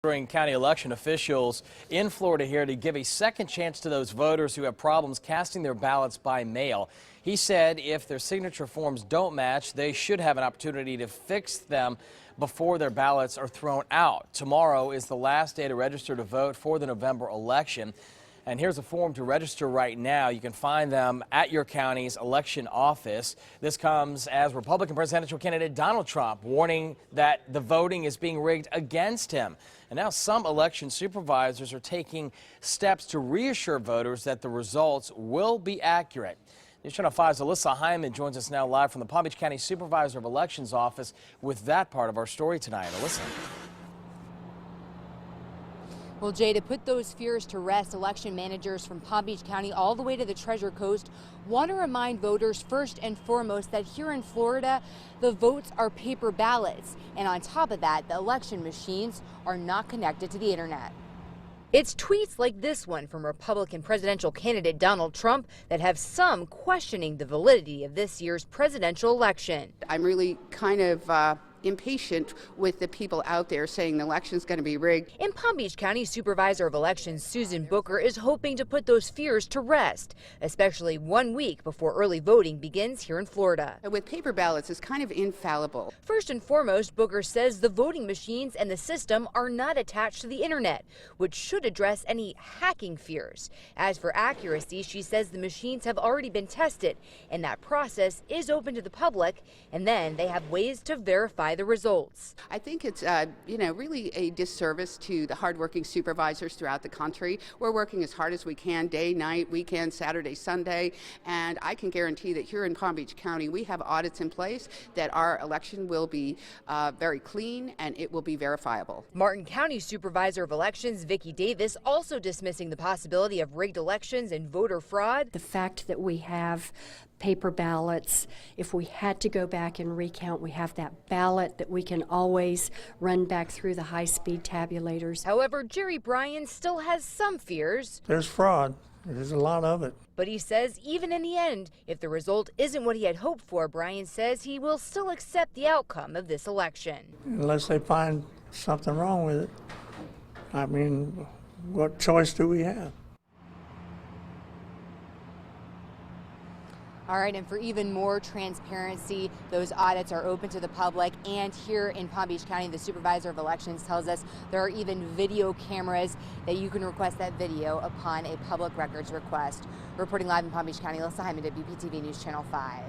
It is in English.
County election officials in Florida here to give a second chance to those voters who have problems casting their ballots by mail. He said if their signature forms don't match, they should have an opportunity to fix them before their ballots are thrown out. Tomorrow is the last day to register to vote for the November election. And here's a form to register right now. You can find them at your county's election office. This comes as Republican presidential candidate Donald Trump warning that the voting is being rigged against him. And now some election supervisors are taking steps to reassure voters that the results will be accurate. NewsChannel 5's Alyssa Hyman joins us now live from the Palm Beach County Supervisor of Elections office with that part of our story tonight. Alyssa. Well, Jay, to put those fears to rest, election managers from Palm Beach County all the way to the Treasure Coast want to remind voters first and foremost that here in Florida, the votes are paper ballots. And on top of that, the election machines are not connected to the internet. It's tweets like this one from Republican presidential candidate Donald Trump that have some questioning the validity of this year's presidential election. I'm really kind of impatient with the people out there saying the election's going to be rigged. In Palm Beach County Supervisor of Elections Susan Booker is hoping to put those fears to rest, especially 1 week before early voting begins here in Florida. With paper ballots, it's kind of infallible. First and foremost, Booker says the voting machines and the system are not attached to the internet, which should address any hacking fears. As for accuracy, she says the machines have already been tested and that process is open to the public, and then they have ways to verify the results. I think it's really a disservice to the hardworking supervisors throughout the country. We're working as hard as we can, day, night, weekend, Saturday, Sunday, and I can guarantee that here in Palm Beach County we have audits in place that our election will be very clean and it will be verifiable. Martin County Supervisor of Elections Vicki Davis also dismissing the possibility of rigged elections and voter fraud. The fact that we have paper ballots, if we had to go back and recount, we have that ballot that we can always run back through the high-speed tabulators. However, Jerry Bryan still has some fears. There's fraud. There's a lot of it. But he says even in the end, if the result isn't what he had hoped for, Bryan says he will still accept the outcome of this election. Unless they find something wrong with it. I mean, what choice do we have? All right, and for even more transparency, those audits are open to the public. And here in Palm Beach County, the Supervisor of Elections tells us there are even video cameras that you can request that video upon a public records request. Reporting live in Palm Beach County, Alyssa Hyman, WPTV News Channel 5.